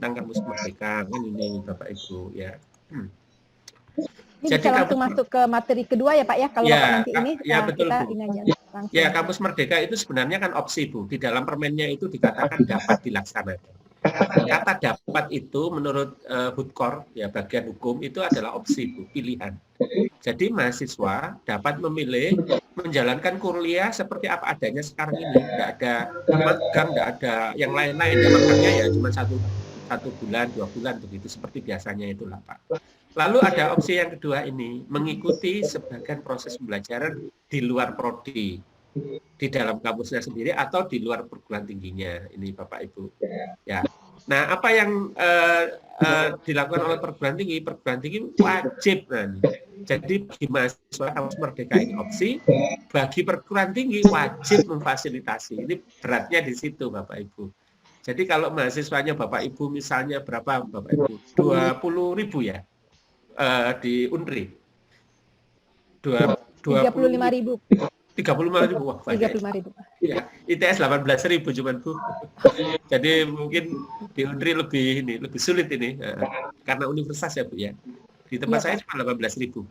tentang kampus merdeka kan ini Bapak Ibu ya. Ini jadi bisa langsung masuk ke materi kedua ya Pak ya, kalau ya, Bapak nanti ini ya, betul, kita Bu. ini aja langsung. Ya, kampus merdeka itu sebenarnya kan opsi Bu. Di dalam permennya itu dikatakan dapat dilaksanakan. Kata dapat itu menurut Hudkor ya bagian hukum itu adalah opsi Bu, pilihan. Jadi mahasiswa dapat memilih menjalankan kuliah seperti apa adanya sekarang ini. Tidak ada magang, tidak ada yang lain-lain. Ya, magangnya ya cuma satu bulan, 2 bulan begitu seperti biasanya itulah Pak. Lalu ada opsi yang kedua ini, mengikuti sebagian proses pembelajaran di luar prodi, di dalam kampusnya sendiri atau di luar perguruan tingginya. Ini Bapak Ibu. Ya. Nah, apa yang dilakukan oleh perguruan tinggi wajib. Jadi bagi mahasiswa kampus merdeka ini opsi, bagi perguruan tinggi wajib memfasilitasi. Ini beratnya di situ Bapak Ibu. Jadi kalau mahasiswanya Bapak Ibu misalnya berapa Bapak Ibu? 20.000 ya. Di UNRI 35.000. 35.000 wah banyak. 35.000. Ya, ITS 18.000 cuman Bu. Jadi mungkin di UNRI lebih sulit ini karena universitas ya Bu ya. Di tempat saya cuma 18.000.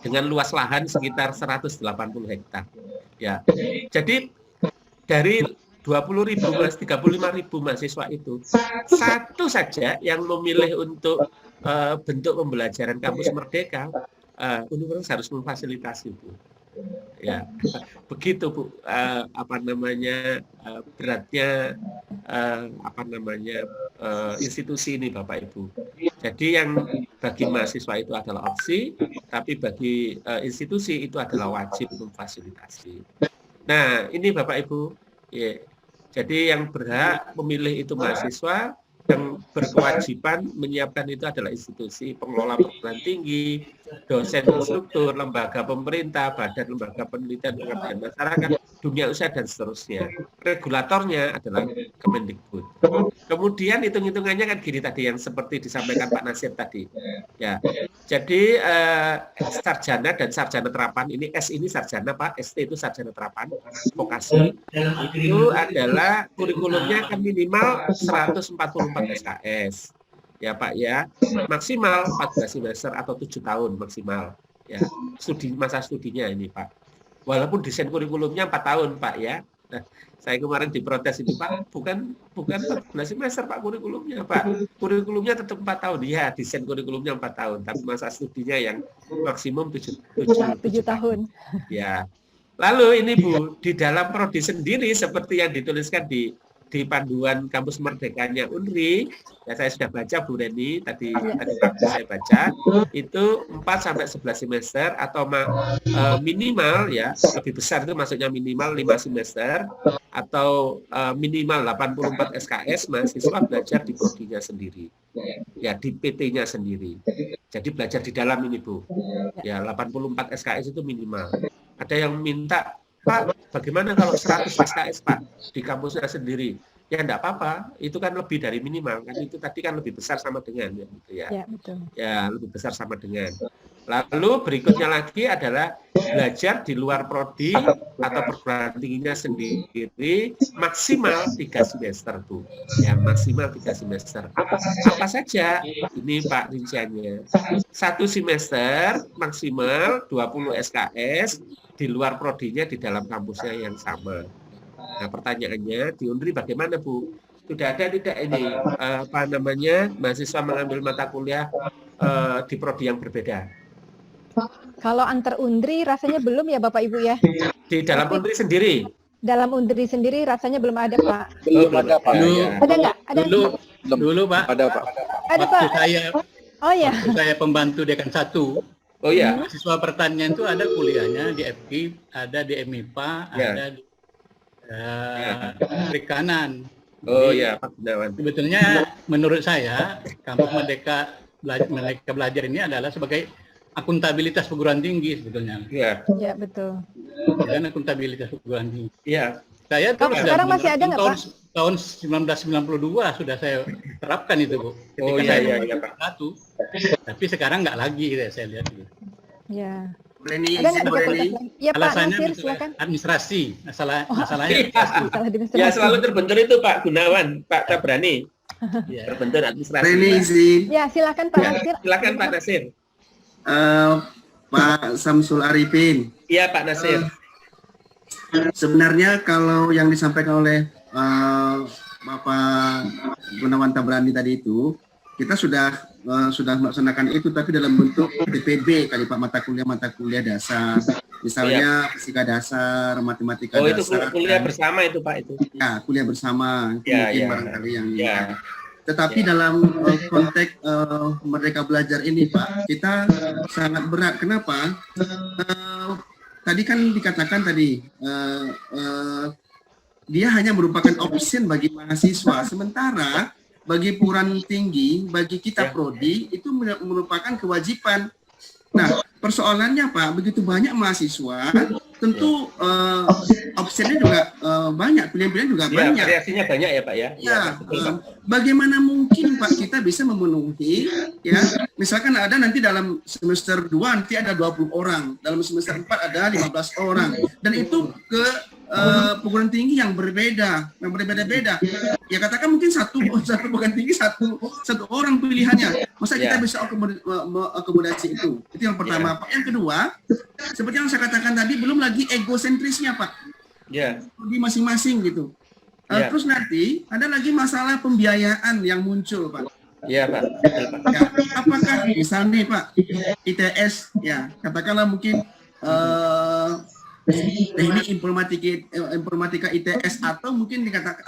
Dengan luas lahan sekitar 180 hektar. Ya. Jadi dari 20.000 plus 35.000 mahasiswa itu satu saja yang memilih untuk bentuk pembelajaran kampus merdeka, universitas harus memfasilitasi Bu. Ya, begitu Bu. Beratnya institusi ini Bapak Ibu. Jadi yang bagi mahasiswa itu adalah opsi, tapi bagi institusi itu adalah wajib memfasilitasi. Nah, ini Bapak Ibu. Ya. Jadi yang berhak memilih itu mahasiswa, yang berkewajiban menyiapkan itu adalah institusi, pengelola perguruan tinggi, dosen instruktur, lembaga pemerintah, badan lembaga penelitian pengabdian masyarakat, dunia usaha dan seterusnya. Regulatornya adalah Kemendikbud. Kemudian hitung-hitungannya kan gini tadi yang seperti disampaikan Pak Nasir tadi. Ya. Jadi sarjana dan sarjana terapan ini S ini sarjana Pak, ST itu sarjana terapan, vokasi itu adalah kurikulumnya kan minimal 144 SKS. Ya Pak ya, maksimal 14 semester atau 7 tahun maksimal. Ya, masa studinya ini Pak. Walaupun desain kurikulumnya 4 tahun Pak ya. Nah, saya kemarin diprotes ini Pak, bukan 14 semester Pak kurikulumnya Pak. Kurikulumnya tetap 4 tahun. Ya, desain kurikulumnya 4 tahun, tapi masa studinya yang maksimum 7 tahun. Ya. Lalu ini Bu, di dalam prodi sendiri seperti yang dituliskan di panduan kampus merdekanya UNRI, ya saya sudah baca Bu Reni tadi saya baca itu 4 sampai 11 semester atau minimal ya lebih besar itu maksudnya minimal 5 semester atau minimal 84 SKS mahasiswa belajar di prodinya sendiri. Ya di PT-nya sendiri. Jadi belajar di dalam ini Bu. Ya 84 SKS itu minimal. Ada yang minta Pak, bagaimana kalau 100 SKS Pak di kampusnya sendiri? Ya enggak apa-apa, itu kan lebih dari minimal. Kan itu tadi kan lebih besar sama dengan ya, gitu ya. Ya, betul. Ya, lebih besar sama dengan. Lalu berikutnya lagi adalah belajar di luar prodi atau perguruan tingginya sendiri maksimal 3 semester Bu. Ya, maksimal 3 semester. Apa saja? Ini Pak rinciannya. 1 semester maksimal 20 SKS di luar prodinya di dalam kampusnya yang sama. Nah, pertanyaannya di UNRI bagaimana Bu? Sudah ada tidak ini mahasiswa mengambil mata kuliah di prodi yang berbeda? Kalau antar UNRI rasanya belum ya Bapak Ibu ya. Di dalam UNRI sendiri? Dalam UNRI sendiri rasanya belum ada Pak. Belum ada Pak. Ada nggak? Ada. Dulu Pak. Ada Pak. Ada Pak. Waktu saya pembantu dekan 1. Oh ya. Mahasiswa pertanian itu ada kuliahnya di FK, ada di MIPA, ada di perikanan. Oh iya Pak Gunawan. Sebetulnya menurut saya kampus Merdeka Belajar ini adalah sebagai akuntabilitas perguruan tinggi sebetulnya. Iya. Iya betul. Dan akuntabilitas perguruan tinggi. Iya. Saya tuh sekarang masih ada nggak Pak? Tahun 1992 sudah saya terapkan itu Bu. Oh iya Pak. Tapi sekarang nggak lagi saya lihat. Ya. Ada nggak ya Pak alasannya Nasir, silakan. Administrasi, masalahnya ya selalu terbentur itu Pak Gunawan, Pak Tabrani. Ya. berbentuk administrasi. Ini izin Ya, silakan Pak Ya, Nasir. silakan Pak Nasir. Pak Samsul Arifin. Iya Pak Nasir. Sebenarnya kalau yang disampaikan oleh Bapak Gunawan Tabrani tadi itu, kita sudah melaksanakan itu, tapi dalam bentuk TPB kali Pak, mata kuliah dasar, misalnya fisika dasar, matematika Oh, itu dasar. kuliah bersama itu Pak itu. Ya, kuliah bersama itu Ya, mungkin ya. barangkali yang. Ya. Tetapi dalam konteks Merdeka Belajar ini Pak, kita sangat berat. Kenapa? Tadi kan dikatakan tadi dia hanya merupakan option bagi mahasiswa, sementara bagi perguruan tinggi, bagi kita prodi itu merupakan kewajiban. Nah, persoalannya Pak, begitu banyak mahasiswa, tentu optionnya juga banyak, pilihan-pilihan juga Ya, banyak. variasinya banyak ya Pak ya. Ya, betul, Pak. bagaimana mungkin Pak kita bisa memenuhi, ya, misalkan ada nanti dalam semester 2 nanti ada 20 orang, dalam semester 4 ada 15 orang, dan itu ke perguruan tinggi yang berbeda, berbeda-beda. Ya katakan mungkin satu perguruan tinggi satu orang pilihannya. Masa kita bisa akomodasi itu? Itu yang pertama Pak. Yang kedua, seperti yang saya katakan tadi, belum lagi egosentrisnya Pak. Ya. Di masing-masing gitu. Terus nanti ada lagi masalah pembiayaan yang muncul Pak. Iya Pak. Betul, Pak. Ya, apakah misalnya Pak ITS ya katakanlah mungkin teknik informatika ITS atau mungkin dikatakan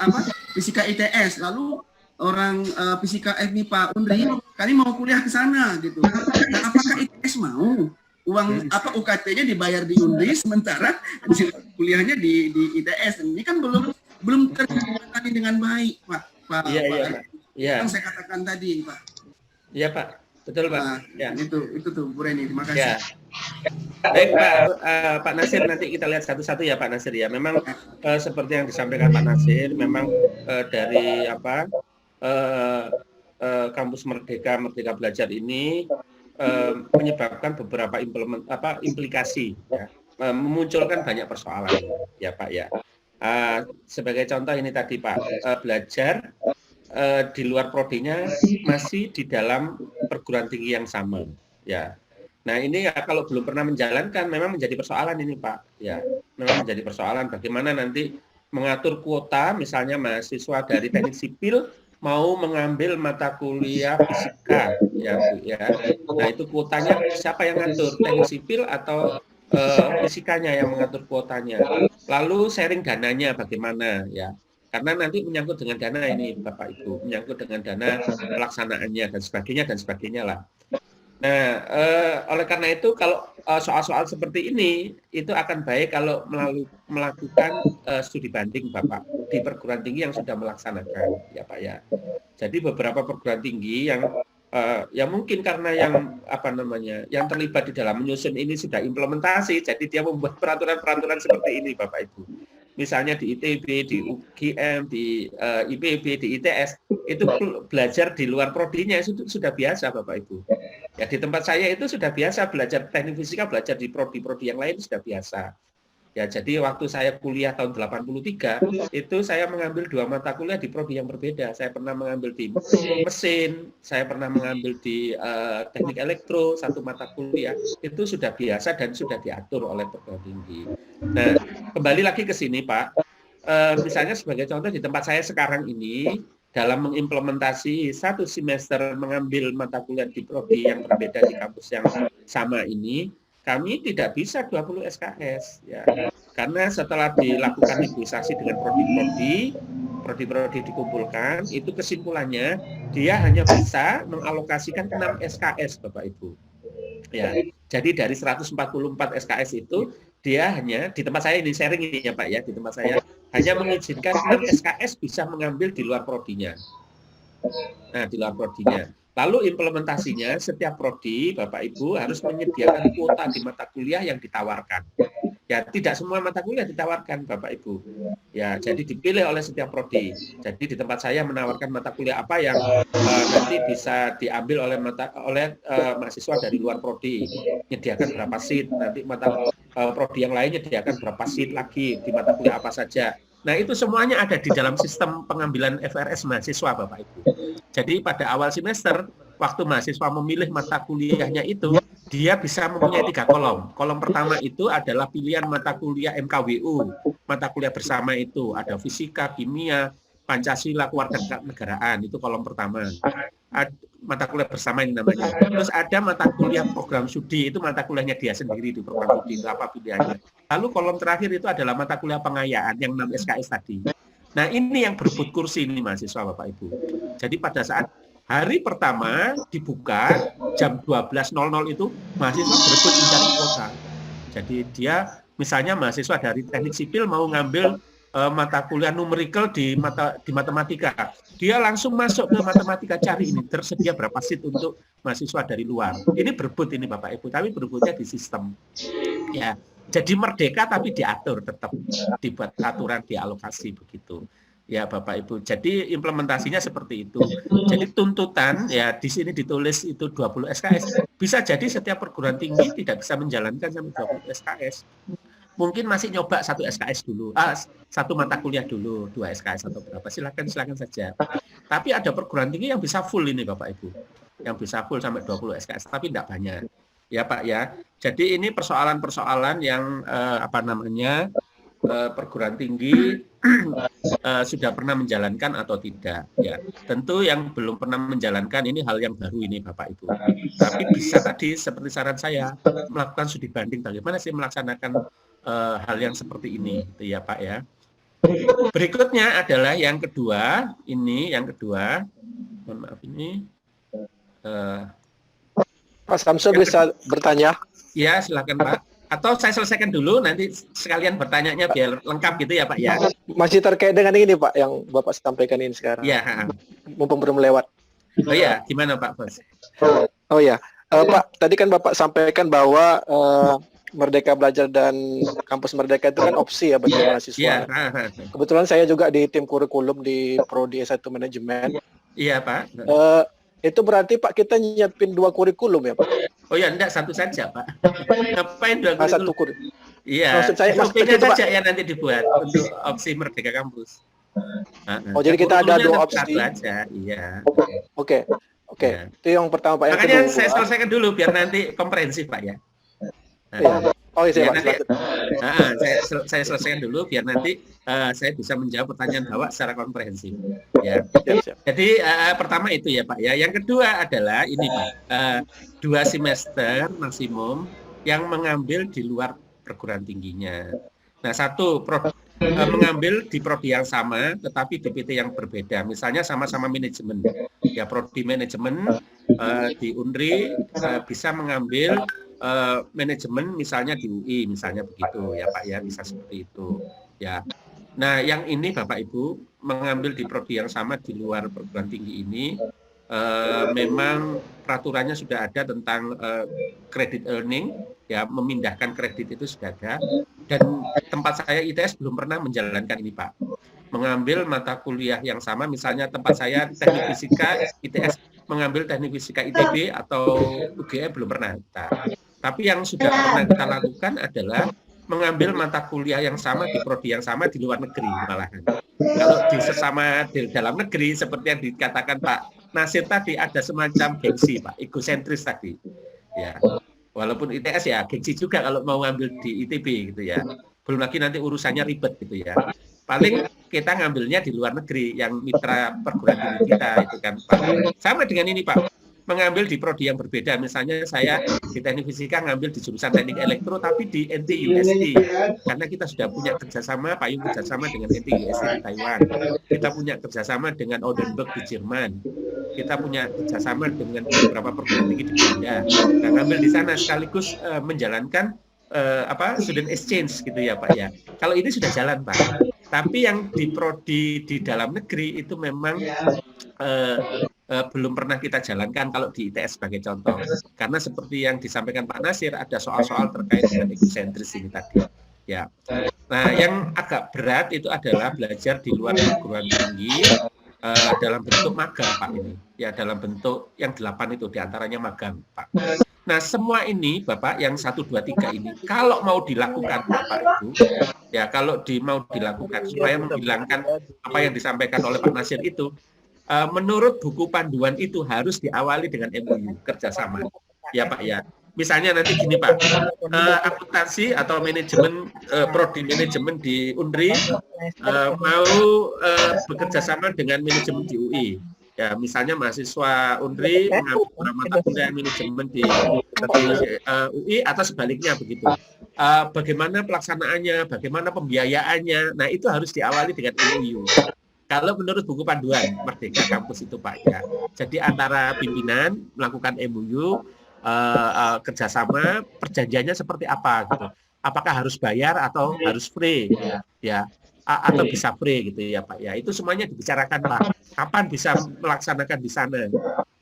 fisika ITS, lalu orang fisika Pak Undri kami mau kuliah ke sana gitu. Nah, apakah ITS mau uang UKT-nya dibayar di Undri sementara kuliahnya di ITS? Ini kan belum tertangani dengan baik Pak. Iya, iya, Pak. Iya. Yang saya katakan tadi Pak. Iya Pak. Betul Pak. Nah, Ya. Itu tuh Bu Reni, terima kasih. Ya. Baik Pak Nasir, nanti kita lihat satu-satu ya Pak Nasir ya. Memang seperti yang disampaikan Pak Nasir, memang dari kampus Merdeka Belajar ini menyebabkan beberapa implikasi ya, memunculkan banyak persoalan ya Pak ya. Sebagai contoh ini tadi Pak, belajar di luar prodinya masih di dalam perguruan tinggi yang sama ya. Nah ini ya kalau belum pernah menjalankan memang menjadi persoalan ini Pak ya, memang menjadi persoalan bagaimana nanti mengatur kuota, misalnya mahasiswa dari teknik sipil mau mengambil mata kuliah fisika ya Bu ya. Nah itu kuotanya siapa yang ngatur, teknik sipil atau fisikanya yang mengatur kuotanya, lalu sharing dananya bagaimana ya. Karena nanti menyangkut dengan dana ini Bapak Ibu, menyangkut dengan dana pelaksanaannya dan sebagainya lah. Nah, oleh karena itu kalau soal-soal seperti ini itu akan baik kalau melakukan studi banding Bapak di perguruan tinggi yang sudah melaksanakan ya Pak ya. Jadi beberapa perguruan tinggi yang ya mungkin karena yang terlibat di dalam menyusun ini sudah implementasi, jadi dia membuat peraturan-peraturan seperti ini Bapak Ibu. Misalnya di ITB, di UGM, di IPB, di ITS, itu belajar di luar prodinya itu sudah biasa Bapak Ibu. Ya di tempat saya itu sudah biasa belajar teknik fisika, belajar di prodi-prodi yang lain sudah biasa. Ya jadi waktu saya kuliah tahun 83, itu saya mengambil 2 mata kuliah di prodi yang berbeda. Saya pernah mengambil di mesin, saya pernah mengambil di teknik elektro, 1 mata kuliah. Itu sudah biasa dan sudah diatur oleh perguruan tinggi. Nah, kembali lagi ke sini Pak, misalnya sebagai contoh di tempat saya sekarang ini, dalam mengimplementasi 1 semester mengambil mata kuliah di prodi yang berbeda di kampus yang sama ini, kami tidak bisa 20 SKS ya. Karena setelah dilakukan negosiasi dengan prodi-prodi dikumpulkan, itu kesimpulannya dia hanya bisa mengalokasikan 6 SKS Bapak Ibu. Ya. Jadi dari 144 SKS itu dia hanya di tempat saya ini sharing ini ya Pak ya, di tempat saya hanya mengizinkan 6 SKS bisa mengambil di luar prodinya. Nah, di luar prodinya. Lalu implementasinya setiap prodi Bapak Ibu harus menyediakan kuota di mata kuliah yang ditawarkan. Ya, tidak semua mata kuliah ditawarkan Bapak Ibu. Ya, jadi dipilih oleh setiap prodi. Jadi di tempat saya menawarkan mata kuliah apa yang nanti bisa diambil oleh mahasiswa dari luar prodi. Menyediakan berapa seat, nanti mata prodi yang lain menyediakan berapa seat lagi di mata kuliah apa saja. Nah, itu semuanya ada di dalam sistem pengambilan FRS mahasiswa, Bapak Ibu. Jadi pada awal semester, waktu mahasiswa memilih mata kuliahnya itu, dia bisa mempunyai 3 kolom. Kolom pertama itu adalah pilihan mata kuliah MKWU. Mata kuliah bersama itu ada fisika, kimia, Pancasila, kewarganegaraan, itu kolom pertama. Mata kuliah bersama ini namanya. Terus ada mata kuliah program studi, itu mata kuliahnya dia sendiri di program studi, itu apa pilihannya. Lalu kolom terakhir itu adalah mata kuliah pengayaan yang 6 SKS tadi. Nah, ini yang berebut kursi ini mahasiswa Bapak Ibu. Jadi pada saat hari pertama dibuka jam 12.00 itu mahasiswa berebut mencari kuota. Jadi dia misalnya mahasiswa dari teknik sipil mau ngambil mata kuliah numerical di matematika. Dia langsung masuk ke matematika, cari ini tersedia berapa seat untuk mahasiswa dari luar. Ini berebut ini Bapak Ibu, tapi berebutnya di sistem. Ya, jadi merdeka tapi diatur, tetap dibuat aturan, dialokasi begitu. Ya Bapak Ibu. Jadi implementasinya seperti itu. Jadi tuntutan ya di sini ditulis itu 20 SKS. Bisa jadi setiap perguruan tinggi tidak bisa menjalankan sampai 20 SKS. Mungkin masih nyoba 1 SKS dulu, 1 mata kuliah dulu, 2 SKS atau berapa, silakan saja. Tapi ada perguruan tinggi yang bisa full ini Bapak Ibu, yang bisa full sampai 20 SKS, tapi tidak banyak, ya Pak ya. Jadi ini persoalan-persoalan yang perguruan tinggi sudah pernah menjalankan atau tidak, ya. Tentu yang belum pernah menjalankan ini hal yang baru ini Bapak Ibu. Tapi bisa tadi seperti saran saya melakukan studi banding, bagaimana sih melaksanakan hal yang seperti ini, gitu ya Pak ya. Berikutnya adalah yang kedua, mohon maaf ini. Pak Samsul bisa bertanya? Ya, silakan Pak. Atau saya selesaikan dulu, nanti sekalian bertanyanya biar lengkap gitu ya Pak ya. Masih terkait dengan ini Pak, yang Bapak sampaikan ini sekarang. Iya. Mumpung belum lewat. Oh iya, gimana Pak Bos? Oh ya, Pak, tadi kan Bapak sampaikan bahwa Merdeka Belajar dan Kampus Merdeka itu kan opsi ya bagi mahasiswa. Iya. Kebetulan saya juga di tim kurikulum di Prodi S1 Manajemen. Iya Pak. Itu berarti Pak kita nyiapin 2 kurikulum ya Pak? Oh ya, enggak, satu saja Pak. Ngapain 2 kurikulum? Satu kurikulum. Iya. Maksud saya SOP-nya saja yang nanti dibuat untuk opsi Merdeka Kampus. Oh jadi kita ada 2 opsi. Satu aja, iya. Oke. Ya. Itu yang pertama Pak. Yang Makanya kedua, saya selesaikan dulu biar nanti komprehensif Pak ya. Oh iya, Ya, Pak. nanti, saya selesaikan dulu biar nanti saya bisa menjawab pertanyaan Bapak secara komprehensif. Ya. Siap. Jadi pertama itu ya Pak ya. Yang kedua adalah ini Pak, 2 semester maksimum yang mengambil di luar perguruan tingginya. Nah, mengambil di prodi yang sama tetapi DPT yang berbeda. Misalnya sama-sama manajemen. Ya, prodi manajemen di UNRI bisa mengambil manajemen misalnya di UI misalnya begitu ya Pak ya, bisa seperti itu ya. Nah, yang ini Bapak Ibu mengambil di prodi yang sama di luar perguruan tinggi ini memang peraturannya sudah ada tentang credit earning ya, memindahkan kredit itu sudah ada, dan tempat saya ITS belum pernah menjalankan ini Pak, mengambil mata kuliah yang sama. Misalnya tempat saya teknik fisika ITS mengambil teknik fisika ITB atau UGM belum pernah kita. Tapi yang sudah pernah kita lakukan adalah mengambil mata kuliah yang sama di prodi yang sama di luar negeri malahan. Kalau di dalam negeri seperti yang dikatakan Pak Nasir tadi, ada semacam gengsi Pak, egosentris tadi. Ya. Walaupun ITS ya gengsi juga kalau mau ngambil di ITB gitu ya. Belum lagi nanti urusannya ribet gitu ya. Paling kita ngambilnya di luar negeri yang mitra perguruan tinggi kita itu kan Pak. Sama dengan ini Pak, mengambil di prodi yang berbeda. Misalnya saya di teknik fisika ngambil di jurusan teknik elektro tapi di NTUST, karena kita sudah punya kerjasama, payung kerjasama dengan NTUST di Taiwan. Kita punya kerjasama dengan Oldenburg di Jerman. Kita punya kerjasama dengan beberapa perguruan tinggi di Belanda. Nah, ngambil di sana sekaligus menjalankan student exchange gitu ya Pak ya. Kalau ini sudah jalan Pak. Tapi yang di prodi di dalam negeri itu memang belum pernah kita jalankan kalau di ITS sebagai contoh. Karena seperti yang disampaikan Pak Nasir, ada soal-soal terkait dengan egosentris ini tadi. Ya. Nah, yang agak berat itu adalah belajar di luar perguruan tinggi dalam bentuk magang Pak ini. Ya, dalam bentuk yang 8 itu diantaranya magang Pak. Nah, semua ini Bapak yang 1, 2, 3 ini kalau mau dilakukan Bapak Ibu, ya kalau mau dilakukan supaya menghilangkan apa yang disampaikan oleh Pak Nasir itu, menurut buku panduan itu harus diawali dengan MOU kerjasama. Ya Pak ya. Misalnya nanti gini Pak, akuntansi atau manajemen prodi manajemen di UNRI mau bekerja sama dengan manajemen di UI. Ya, misalnya mahasiswa UNRI mengambil mata kuliah manajemen di UI atau sebaliknya begitu. Bagaimana pelaksanaannya, bagaimana pembiayaannya, nah itu harus diawali dengan MOU. Kalau menurut buku panduan Merdeka Kampus itu Pak ya. Jadi antara pimpinan melakukan MOU, kerjasama, perjanjiannya seperti apa gitu. Apakah harus bayar atau harus free ya, atau bisa free gitu ya Pak ya. Itu semuanya dibicarakan Pak. Kapan bisa melaksanakan di sana?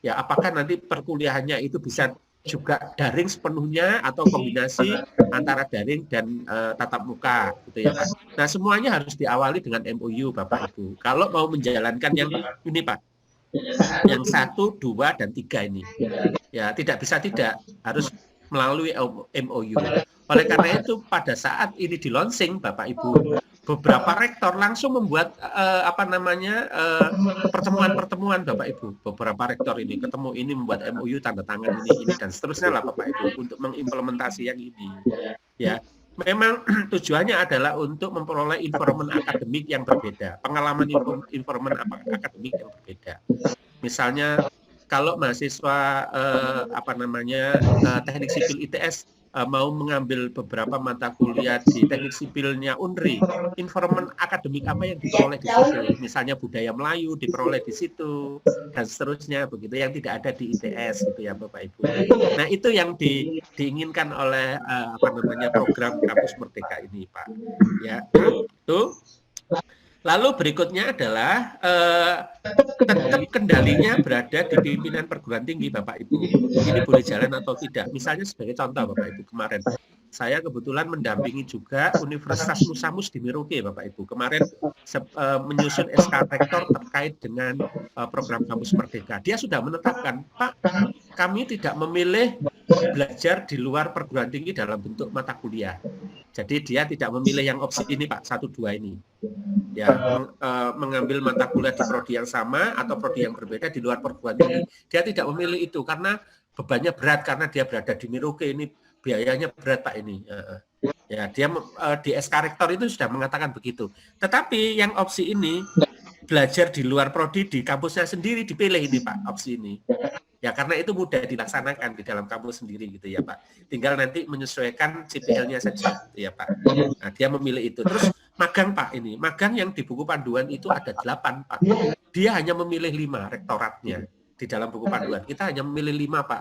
Ya, apakah nanti perkuliahannya itu bisa juga daring sepenuhnya atau kombinasi antara daring dan tatap muka gitu ya Pak. Nah, semuanya harus diawali dengan MOU Bapak Ibu. Kalau mau menjalankan yang ini Pak, yang 1, 2, dan 3 ini. Ya, tidak bisa tidak, harus melalui MOU. Oleh karena itu, pada saat ini di launching, Bapak Ibu, beberapa rektor langsung membuat pertemuan-pertemuan Bapak Ibu. Beberapa rektor ini ketemu ini membuat MOU, tanda tangan ini dan seterusnya lah Bapak Ibu untuk mengimplementasi yang ini. Ya, memang tujuannya adalah untuk memperoleh informan akademik yang berbeda, pengalaman informan akademik yang berbeda. Misalnya kalau mahasiswa teknik sipil ITS mau mengambil beberapa mata kuliah di teknik sipilnya UNRI, informan akademik apa yang diperoleh di situ, misalnya budaya Melayu diperoleh di situ dan seterusnya begitu, yang tidak ada di ITS gitu ya Bapak Ibu. Nah, itu yang diinginkan oleh program Kampus Merdeka ini Pak. Ya, itu. Lalu berikutnya adalah tetap kendalinya berada di pimpinan perguruan tinggi Bapak Ibu. Ini boleh jalan atau tidak. Misalnya sebagai contoh Bapak Ibu, kemarin saya kebetulan mendampingi juga Universitas Musamus di Merauke Bapak Ibu. Kemarin menyusun SK Rektor terkait dengan program Kampus Merdeka. Dia sudah menetapkan, Pak, kami tidak memilih belajar di luar perguruan tinggi dalam bentuk mata kuliah. Jadi dia tidak memilih yang opsi ini Pak, 1, 2 ini. Ya, mengambil mata kuliah di prodi yang sama atau prodi yang berbeda di luar perguruan tinggi. Dia tidak memilih itu karena bebannya berat, karena dia berada di Merauke, ini biayanya berat Pak ini. Ya, dia di SK Rektor itu sudah mengatakan begitu. Tetapi yang opsi ini belajar di luar prodi di kampusnya sendiri dipilih ini Pak, opsi ini. Ya, karena itu mudah dilaksanakan di dalam kampus sendiri gitu ya Pak. Tinggal nanti menyesuaikan CPL-nya saja gitu ya Pak. Nah, dia memilih itu. Terus magang Pak ini. Magang yang di buku panduan itu ada 8 Pak. Dia hanya memilih 5 rektoratnya di dalam buku panduan. Kita hanya memilih 5 Pak.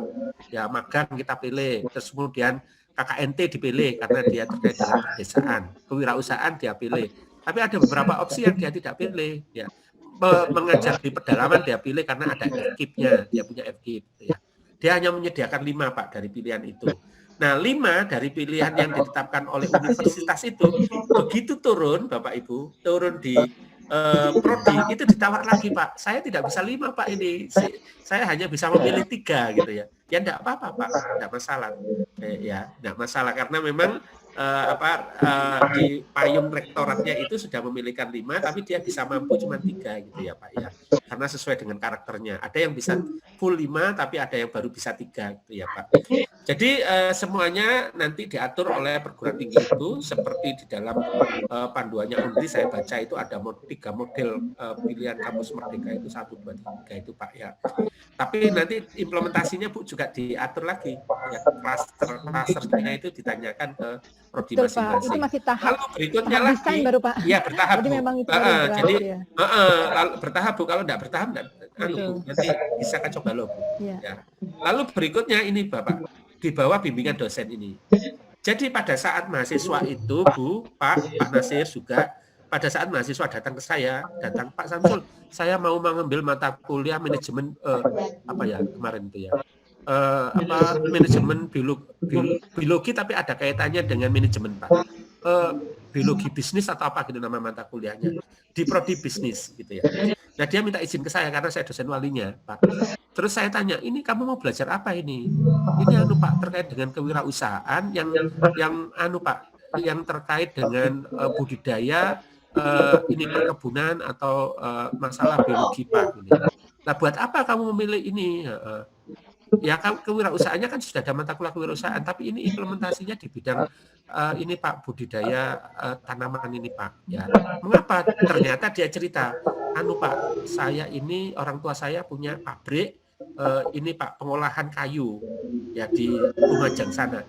Ya, magang kita pilih. Terus kemudian KKNT dipilih karena dia terkait dengan pedesaan. Kewirausahaan dia pilih. Tapi ada beberapa opsi yang dia tidak pilih. Ya. Mengajar di pedalaman dia pilih karena ada FKIP-nya, dia punya FKIP ya. Dia hanya menyediakan 5 Pak dari pilihan itu. Nah, 5 dari pilihan yang ditetapkan oleh universitas itu begitu turun Bapak Ibu, turun di prodi itu ditawar lagi Pak. Saya tidak bisa 5 Pak ini. Saya hanya bisa memilih 3 gitu ya. Ya enggak apa-apa Pak, enggak masalah. Ya, enggak masalah karena memang di payung rektoratnya itu sudah memilihkan 5, tapi dia bisa mampu cuma 3 gitu ya Pak ya, karena sesuai dengan karakternya. Ada yang bisa full 5, tapi ada yang baru bisa 3 gitu ya Pak. Jadi semuanya nanti diatur oleh perguruan tinggi itu seperti di dalam panduannya UNRI. Saya baca itu ada 3 model pilihan Kampus Merdeka itu 1, 2, 3 itu Pak ya. Tapi nanti implementasinya Bu juga diatur lagi ya, klaster-klasternya itu ditanyakan ke prodi masing-masing. Itu masih tahap. Lalu berikutnya tahap lagi, desain baru Pak. Ya bertahap. Jadi memang itu jadi ya. bertahap Bu. Kalau enggak bertahap nanti bisa coba loh Bu. Ya. Lalu berikutnya ini Bapak, di bawah bimbingan dosen ini. Jadi pada saat mahasiswa itu Bu, Pak Nasir juga, pada saat mahasiswa datang ke saya, Pak Samsul, saya mau mengambil mata kuliah manajemen kemarin itu ya. Manajemen biologi tapi ada kaitannya dengan manajemen Pak. Biologi bisnis atau apa gitu nama mata kuliahnya. Di prodi bisnis gitu ya. Nah, dia minta izin ke saya karena saya dosen walinya, Pak. Terus saya tanya, ini kamu mau belajar apa ini? Ini anu Pak, terkait dengan kewirausahaan yang anu Pak, yang terkait dengan budidaya ini perkebunan atau masalah biologi Pak. Ini. Nah, buat apa kamu memilih ini? Ya, kewirausahaannya kan sudah ada mata kuliah kewirausahaan, tapi ini implementasinya di bidang ini Pak, budidaya tanaman ini Pak. Ya, mengapa? Ternyata dia cerita, anu Pak, saya ini orang tua saya punya pabrik ini Pak, pengolahan kayu ya di Lumajang sana.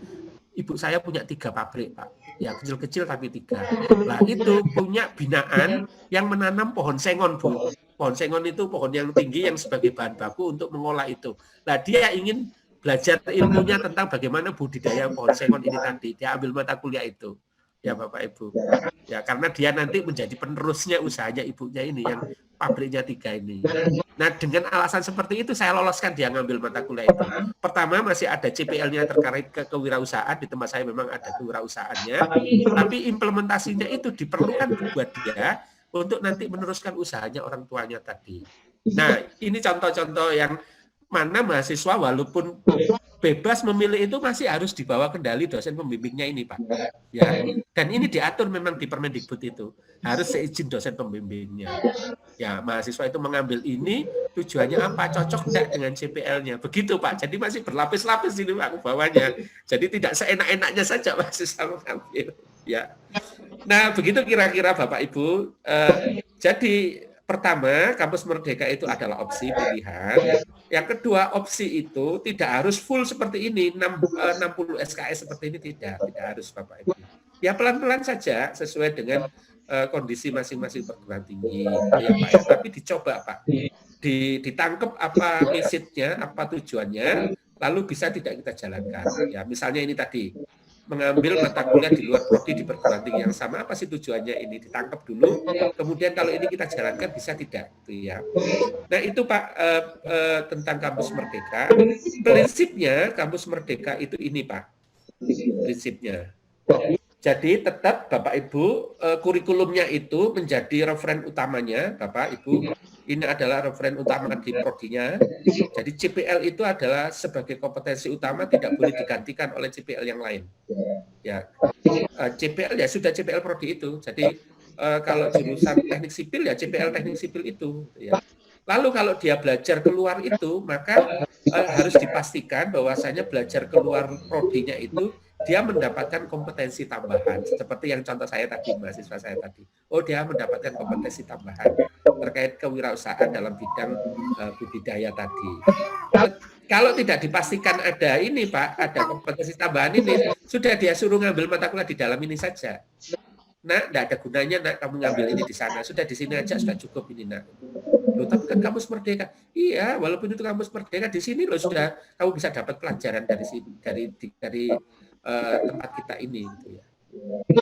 Ibu saya punya 3 pabrik Pak, ya kecil-kecil tapi 3. Nah itu punya binaan yang menanam pohon sengon Bu. Pohon sengon itu pohon yang tinggi yang sebagai bahan baku untuk mengolah itu. Nah dia ingin belajar ilmunya tentang bagaimana budidaya pohon sengon ini tadi. Dia ambil mata kuliah itu. Ya Bapak Ibu. Ya karena dia nanti menjadi penerusnya usahanya ibunya ini yang pabriknya 3 ini. Nah dengan alasan seperti itu saya loloskan dia ngambil mata kuliah itu. Pertama masih ada CPL-nya terkait kewirausahaan, di tempat saya memang ada kewirausahaannya, tapi implementasinya itu diperlukan buat dia untuk nanti meneruskan usahanya orang tuanya tadi. Nah ini contoh-contoh yang mana mahasiswa walaupun bebas memilih itu masih harus dibawa kendali dosen pembimbingnya ini Pak. Ya, dan ini diatur memang di Permendikbud itu harus seizin dosen pembimbingnya. Ya, mahasiswa itu mengambil ini tujuannya apa? Cocok enggak dengan CPL-nya? Begitu Pak. Jadi masih berlapis-lapis ini Pak bawahnya. Jadi tidak seenak-enaknya saja mahasiswa mengambil. Ya. Nah, begitu kira-kira Bapak Ibu. Jadi pertama, kampus Merdeka itu adalah opsi pilihan. Yang kedua, opsi itu tidak harus full seperti ini, 60 SKS seperti ini, tidak harus Bapak Ibu. Ya pelan-pelan saja sesuai dengan kondisi masing-masing perguruan tinggi, ya Pak. Ya. Tapi dicoba Pak, ditangkap apa message-nya, apa tujuannya, lalu bisa tidak kita jalankan. Ya misalnya ini tadi, mengambil mata kuliah di luar prodi di perguruan tinggi yang sama, apa sih tujuannya ini, ditangkap dulu, kemudian kalau ini kita jalankan bisa tidak, gitu ya. Nah itu Pak tentang kampus Merdeka. Prinsipnya kampus Merdeka itu ini Pak, prinsipnya. Jadi tetap Bapak Ibu kurikulumnya itu menjadi referen utamanya Bapak Ibu. Ini adalah referen utama di prodinya. Jadi CPL itu adalah sebagai kompetensi utama, tidak boleh digantikan oleh CPL yang lain. Ya, CPL ya sudah CPL prodi itu. Jadi kalau jurusan teknik sipil ya CPL teknik sipil itu. Ya. Lalu kalau dia belajar keluar itu, maka harus dipastikan bahwasanya belajar keluar prodinya itu dia mendapatkan kompetensi tambahan. Seperti yang contoh saya tadi, mahasiswa saya tadi. Oh, dia mendapatkan kompetensi tambahan terkait kewirausahaan dalam bidang budidaya tadi. Kalau tidak dipastikan ada ini Pak, ada kompetensi tambahan ini, sudah dia suruh ngambil mata kuliah di dalam ini saja. Nah, tidak ada gunanya nak kamu ngambil ini di sana. Sudah di sini aja sudah cukup ini nak. Loh, tapi kan kampus Merdeka. Iya, walaupun itu kampus Merdeka, di sini loh sudah kamu bisa dapat pelajaran dari sini, dari tempat kita ini gitu ya.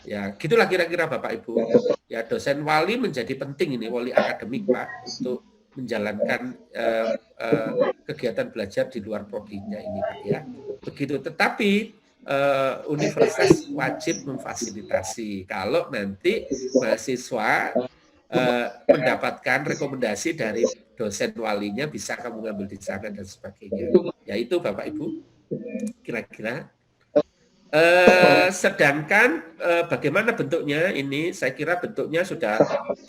Ya, gitulah kira-kira Bapak Ibu. Ya, dosen wali menjadi penting ini, wali akademik Pak, untuk menjalankan kegiatan belajar di luar prodinya ini Pak ya. Begitu. Tetapi universitas wajib memfasilitasi kalau nanti mahasiswa mendapatkan rekomendasi dari dosen walinya bisa kamu ngambil di sana dan sebagainya. Ya itu Bapak Ibu kira-kira. Sedangkan bagaimana bentuknya ini, saya kira bentuknya sudah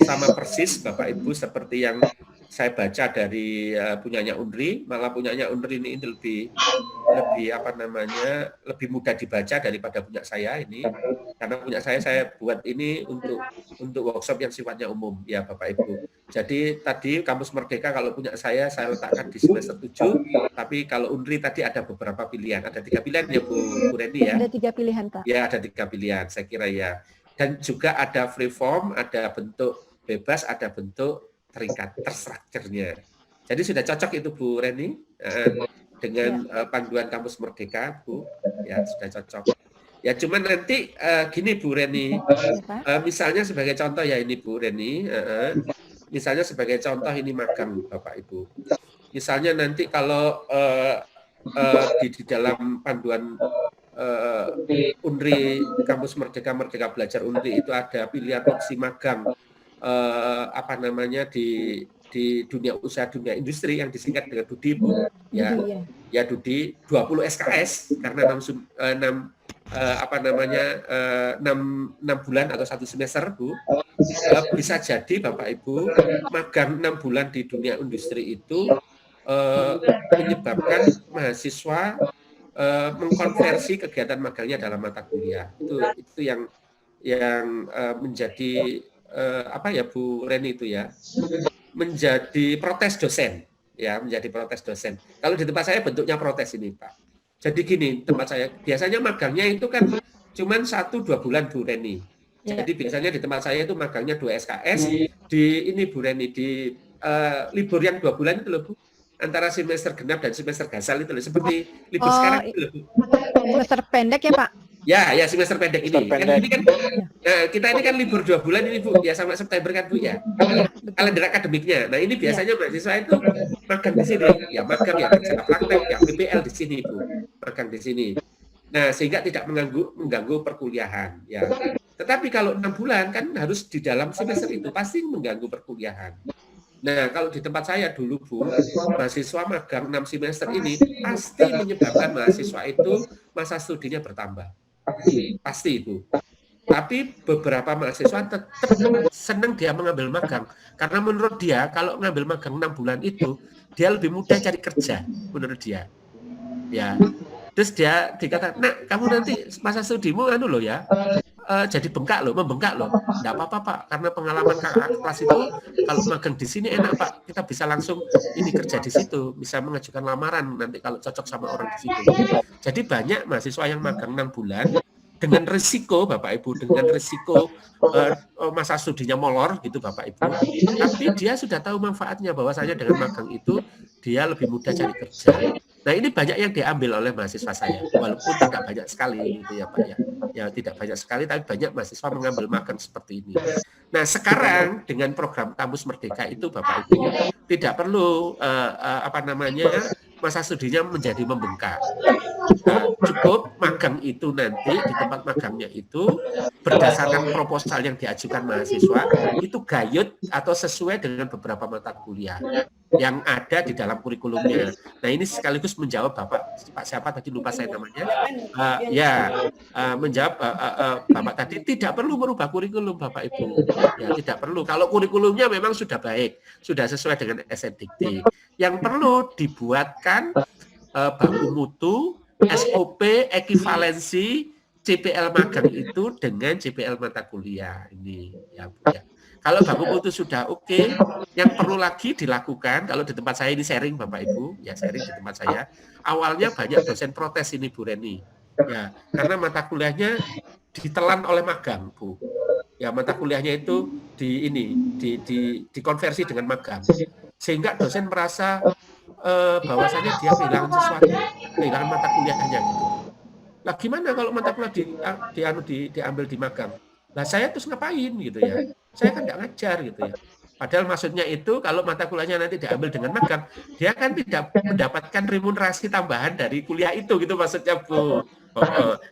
sama persis Bapak Ibu seperti yang saya baca dari punyanya Unri, malah punyanya Unri ini lebih apa namanya, lebih mudah dibaca daripada punya saya ini, karena punya saya buat ini untuk workshop yang sifatnya umum ya Bapak Ibu. Jadi tadi kampus Merdeka kalau punya saya letakkan di semester 7, tapi kalau Unri tadi ada beberapa pilihan, ada 3 pilihan ya Bu Reni ya. Ada 3 pilihan Pak. Ya ada 3 pilihan saya kira ya. Dan juga ada free form, ada bentuk bebas, ada bentuk terikat terstrukturnya. Jadi sudah cocok itu Bu Reni dengan panduan kampus Merdeka Bu, ya sudah cocok. Ya cuman nanti gini Bu Reni, misalnya sebagai contoh ya ini Bu Reni, misalnya sebagai contoh ini magang Bapak Ibu. Misalnya nanti kalau di dalam panduan Unri kampus Merdeka Belajar Unri itu ada pilihan opsi magang apa namanya di di dunia usaha, dunia industri yang disingkat dengan DUDI, Bu. Ya, Iya. ya DUDI 20 SKS karena 6 bulan atau 1 semester, Bu. Bisa jadi Bapak Ibu magang 6 bulan di dunia industri itu menyebabkan mahasiswa mengkonversi kegiatan magangnya dalam mata kuliah. Itu yang menjadi apa ya Bu Reni itu ya, menjadi protes dosen ya, menjadi protes dosen. Kalau di tempat saya bentuknya protes ini Pak. Jadi gini, tempat saya biasanya magangnya itu kan cuman 1-2 bulan Bu Reni. Jadi biasanya di tempat saya itu magangnya 2 SKS di ini Bu Reni, di libur yang 2 bulan itu loh Bu, antara semester genap dan semester gasal itu loh, seperti libur sekarang itu loh Bu. Semester pendek ya Pak? Ya semester pendek ini. Kan ini kan kita ini kan libur 2 bulan ini Bu, ya sampai September kan Bu ya. Kalender akademiknya. Nah, ini biasanya mahasiswa itu magang di sini. Ya magang ya kerja praktek ya PPL di sini Bu. Magang di sini. Nah, sehingga tidak mengganggu perkuliahan ya. Tetapi kalau 6 bulan kan harus di dalam semester itu pasti mengganggu perkuliahan. Nah, kalau di tempat saya dulu Bu, mahasiswa magang 6 semester ini pasti menyebabkan mahasiswa itu masa studinya bertambah. Pasti itu. Tapi beberapa mahasiswa tetap senang dia mengambil magang. Karena menurut dia, kalau ngambil magang 6 bulan itu, dia lebih mudah cari kerja, menurut dia. Ya. Terus dia dikatakan, nah kamu nanti masa studimu loh ya, jadi membengkak loh. Enggak apa-apa Pak, karena pengalaman kakak kelas itu kalau magang di sini enak Pak, kita bisa langsung ini kerja di situ, bisa mengajukan lamaran nanti kalau cocok sama orang di situ. Jadi banyak mahasiswa yang magang 6 bulan dengan risiko Bapak Ibu, dengan risiko masa studinya molor gitu Bapak Ibu. Tapi dia sudah tahu manfaatnya, bahwasanya dengan magang itu dia lebih mudah cari kerja. Nah, ini banyak yang diambil oleh mahasiswa saya, walaupun tidak banyak sekali gitu ya Pak ya. Ya tidak banyak sekali, tapi banyak mahasiswa mengambil magang seperti ini. Nah, sekarang dengan program Kampus Merdeka itu Bapak Ibu tidak perlu masa studinya menjadi membengkak. Nah, cukup magang itu nanti di tempat magangnya itu berdasarkan proposal yang diajukan mahasiswa itu gayut atau sesuai dengan beberapa mata kuliah yang ada di dalam kurikulumnya. Nah, ini sekaligus menjawab Pak siapa tadi lupa saya namanya. Menjawab Bapak tadi tidak perlu merubah kurikulum Bapak Ibu. Ya, tidak perlu. Kalau kurikulumnya memang sudah baik, sudah sesuai dengan SNDikti. Yang perlu dibuatkan baku mutu, SOP, ekivalensi CPL magang itu dengan CPL mata kuliah ini ya Bu ya. Kalau baku mutu sudah oke, yang perlu lagi dilakukan, kalau di tempat saya ini sharing Bapak Ibu, ya sharing di tempat saya. Awalnya banyak dosen protes ini Bu Reni. Ya, karena mata kuliahnya ditelan oleh magang, Bu. Ya, mata kuliahnya itu dikonversi dengan magang. Sehingga dosen merasa bahwasanya dia kehilangan sesuatu, kehilangan mata kuliahnya gitu. Lah gimana kalau mata kuliah diambil di magang? Lah saya terus ngapain gitu ya? Saya kan nggak ngajar gitu ya. Padahal maksudnya itu kalau mata kuliahnya nanti diambil dengan magang, dia kan tidak mendapatkan remunerasi tambahan dari kuliah itu gitu maksudnya Bu.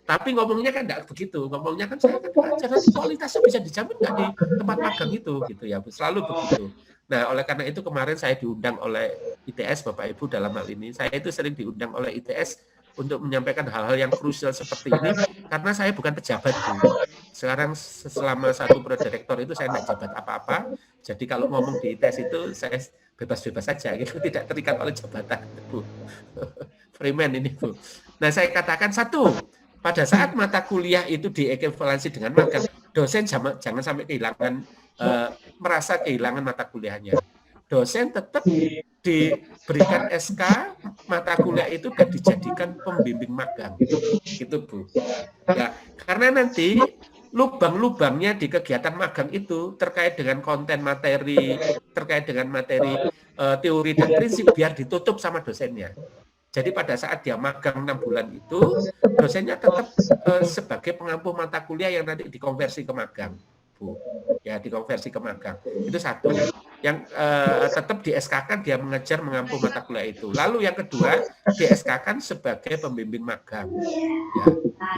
Tapi ngomongnya kan enggak begitu. Ngomongnya kan saya kan ngajar, nanti kualitasnya bisa dijamin nggak di tempat magang itu gitu ya. Selalu begitu. Nah, oleh karena itu kemarin saya diundang oleh ITS Bapak Ibu dalam hal ini. Saya itu sering diundang oleh ITS untuk menyampaikan hal-hal yang krusial seperti ini karena saya bukan pejabat Bu. Sekarang selama 1 prorektor itu saya tidak jabat apa-apa. Jadi kalau ngomong di ITS itu saya bebas-bebas saja gitu, tidak terikat oleh jabatan Bu. Freeman ini Bu. Nah, saya katakan satu, pada saat mata kuliah itu diekwivalensi dengan magang, dosen jangan sampai merasa kehilangan mata kuliahnya. Dosen tetap diberikan SK mata kuliah itu dan dijadikan pembimbing magang. Gitu Bu. Ya, karena nanti lubang-lubangnya di kegiatan magang itu terkait dengan konten materi, terkait dengan materi teori dan prinsip biar ditutup sama dosennya. Jadi pada saat dia magang 6 bulan itu, dosennya tetap sebagai pengampu mata kuliah yang nanti dikonversi ke magang. Bu. Ya, dikonversi ke magang. Itu satu. Yang tetap di SK-kan dia mengajar mengampu mata kuliah itu. Lalu yang kedua, di SK-kan sebagai pembimbing magang. Ya,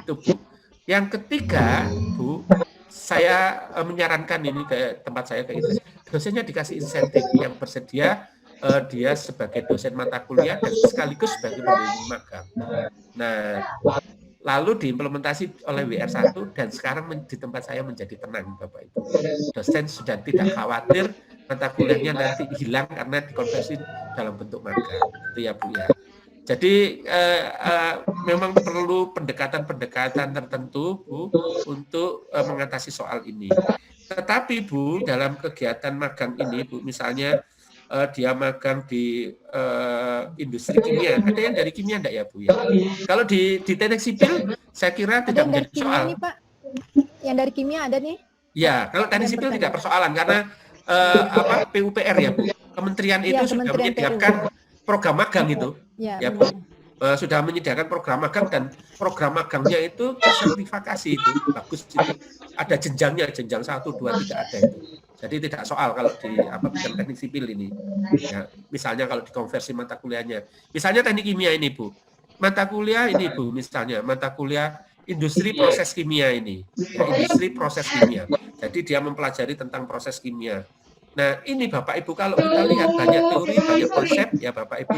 itu Bu. Yang ketiga, Bu, saya menyarankan ini ke tempat saya ke itu, dosennya dikasih insentif yang bersedia dia sebagai dosen mata kuliah dan sekaligus sebagai pembimbing magang. Nah, lalu diimplementasi oleh WR1 dan sekarang di tempat saya menjadi tenang, Bapak Ibu. Dosen sudah tidak khawatir mata kuliahnya nanti hilang karena dikonversi dalam bentuk magang, gitu ya Bu ya. Jadi memang perlu pendekatan-pendekatan tertentu Bu untuk mengatasi soal ini. Tetapi Bu, dalam kegiatan magang ini Bu, misalnya dia magang di industri kimia. Ada yang dari kimia enggak ya Bu ya? Kalau di teknik sipil saya kira tidak menjadi soal. Nih, Pak. Yang dari kimia ada nih? Ya, kalau teknik sipil tidak persoalan karena PUPR ya Bu. Kementerian itu sudah menyediakan program magang itu. Ya Bu. Sudah menyediakan program magang dan program magangnya itu sertifikasi itu bagus itu. Ada jenjangnya, jenjang 1, 2, 3 ada itu. Jadi tidak soal kalau di bidang teknik sipil ini. Ya, misalnya kalau dikonversi mata kuliahnya. Misalnya teknik kimia ini Bu. Mata kuliah ini Bu, misalnya mata kuliah industri proses kimia ini. Ya, industri proses kimia. Jadi dia mempelajari tentang proses kimia. Nah, ini Bapak Ibu kalau kita lihat banyak teori, banyak konsep ya Bapak Ibu.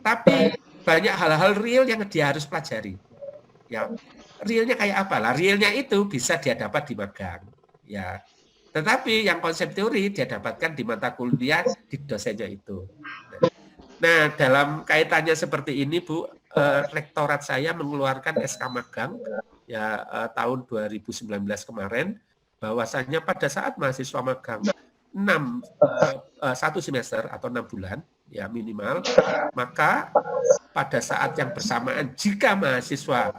Tapi banyak hal-hal real yang dia harus pelajari. Ya, realnya kayak apa lah? Realnya itu bisa dia dapat di magang. Ya. Tetapi yang konsep teori dia dapatkan di mata kuliah di dosennya itu. Nah, dalam kaitannya seperti ini Bu, rektorat saya mengeluarkan SK magang ya tahun 2019 kemarin, bahwasanya pada saat mahasiswa magang 1 semester atau 6 bulan ya minimal, maka pada saat yang bersamaan jika mahasiswa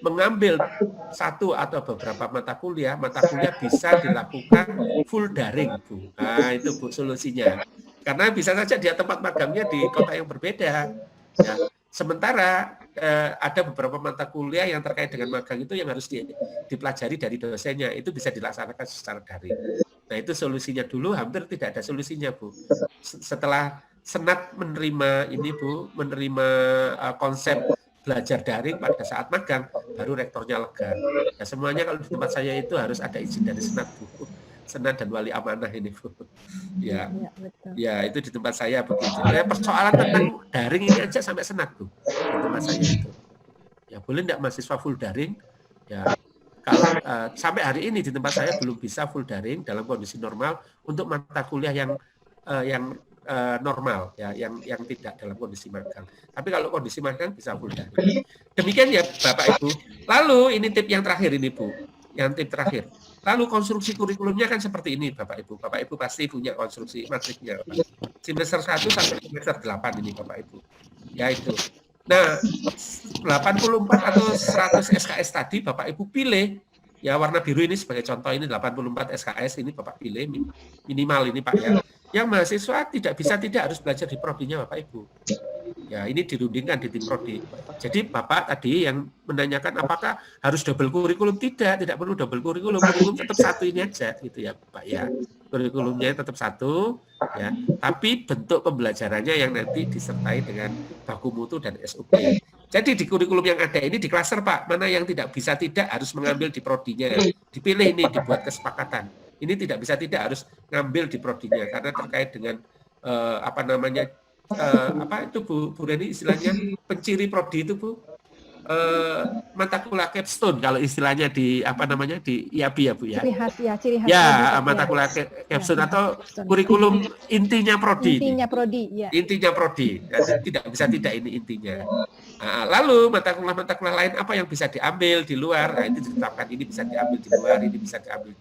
mengambil satu atau beberapa mata kuliah bisa dilakukan full daring Bu. Nah itu Bu solusinya. Karena bisa saja dia tempat magangnya di kota yang berbeda. Ya. Sementara ada beberapa mata kuliah yang terkait dengan magang itu yang harus dipelajari dari dosennya, itu bisa dilaksanakan secara daring. Nah itu solusinya dulu, hampir tidak ada solusinya Bu. Setelah Senat menerima ini Bu, menerima konsep belajar daring pada saat magang, baru rektornya lega. Ya, semuanya kalau di tempat saya itu harus ada izin dari Senat Bu. Senat dan wali amanah ini Bu. Ya, ya itu di tempat saya begitu. Ya, persoalan tentang daring ini aja sampai Senat Bu. Di tempat saya itu. Ya boleh enggak mahasiswa full daring? Ya kalau sampai hari ini di tempat saya belum bisa full daring dalam kondisi normal untuk mata kuliah yang normal ya, yang tidak dalam kondisi magang. Tapi kalau kondisi magang bisa full daring. Demikian ya Bapak Ibu. Lalu ini tip yang terakhir ini Bu. Yang tip terakhir. Lalu konstruksi kurikulumnya kan seperti ini Bapak Ibu. Bapak Ibu pasti punya konstruksi matriknya. Semester 1 sampai semester 8 ini Bapak Ibu. Ya itu. Nah, 84 atau 100 SKS tadi Bapak Ibu pilih. Ya warna biru ini sebagai contoh, ini 84 SKS ini Bapak pilih minimal ini Pak ya. Yang mahasiswa tidak harus belajar di prodinya Bapak Ibu. Ya ini dirundingkan di tim prodi. Jadi Bapak tadi yang menanyakan apakah harus double kurikulum, tidak perlu double kurikulum tetap satu ini aja gitu ya Pak ya. Kurikulumnya tetap satu ya, tapi bentuk pembelajarannya yang nanti disertai dengan baku mutu dan SOP. Jadi di kurikulum yang ada ini di klaster Pak, mana yang tidak harus mengambil di prodinya, dipilih ini dibuat kesepakatan. Ini tidak harus ngambil di prodinya karena terkait dengan itu Bu Reni istilahnya penciri prodi itu Bu, mata kuliah capstone kalau istilahnya di IAB ya Bu ya. Ciri khas ya mata kuliah capstone atau kurikulum intinya prodi. Intinya prodi. Tidak bisa tidak ini intinya. Nah, lalu mata kuliah lain apa yang bisa diambil di luar? Nah, itu ditetapkan ini bisa diambil di luar, ini bisa diambil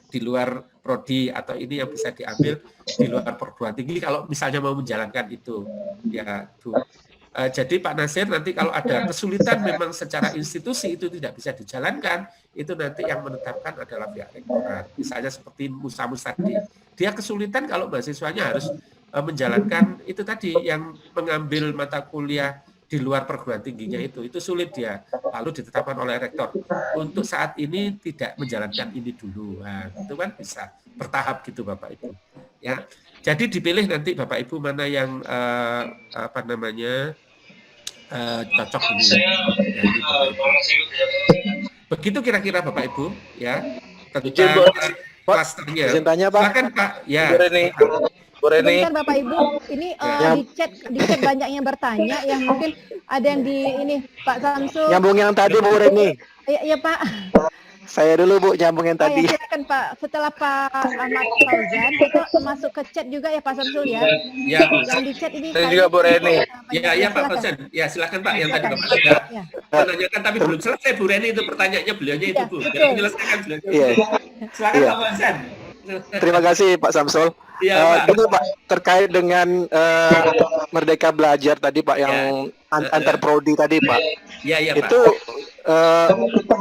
di luar prodi atau ini yang bisa diambil di luar perguruan tinggi kalau misalnya mau menjalankan itu. Ya, Bu. Jadi Pak Nasir nanti kalau ada kesulitan memang secara institusi itu tidak bisa dijalankan, itu nanti yang menetapkan adalah pihak rektorat. Misalnya seperti Musamus tadi, dia kesulitan kalau mahasiswanya harus menjalankan itu tadi yang mengambil mata kuliah di luar perguruan tingginya itu sulit dia. Lalu ditetapkan oleh rektor untuk saat ini tidak menjalankan ini dulu. Nah, itu kan bisa bertahap gitu Bapak Ibu. Ya, jadi dipilih nanti Bapak Ibu mana yang cocok ini. Ya, ini Begitu kira-kira Bapak Ibu ya Izin, tentang Pak. klasternya. Izin tanya, Pak. Silakan Pak. Ya. Bu Reni. Bu Reni. Sebentar Bapak Ibu, ini Ya. di chat banyak yang bertanya, yang mungkin ada yang di ini Pak Samsul. Nyambung yang tadi Bu Reni. Iya Pak. Saya dulu Bu, nyambung yang tadi. Ya, silakan Pak. Setelah Pak Ahmad Fauzan itu masuk ke chat juga ya Pak Samsul ya. Ya. Yang di chat ini. Saya juga Bu Reni. Ya Pak silakan. Fauzan. Ya silakan Pak yang tadi Silakan. Bapak sudah Ya. menanyakan tapi belum selesai Bu Reni itu pertanyaannya beliaunya itu Ya, Bu. betul. Biar menyelesaikan beliau. Iya. Silakan Iya. Pak Fauzan. Terima kasih Pak Samsul. Iya, Pak. Gini Pak, terkait dengan Merdeka Belajar tadi Pak, yang antar prodi tadi Pak. Iya Pak. Itu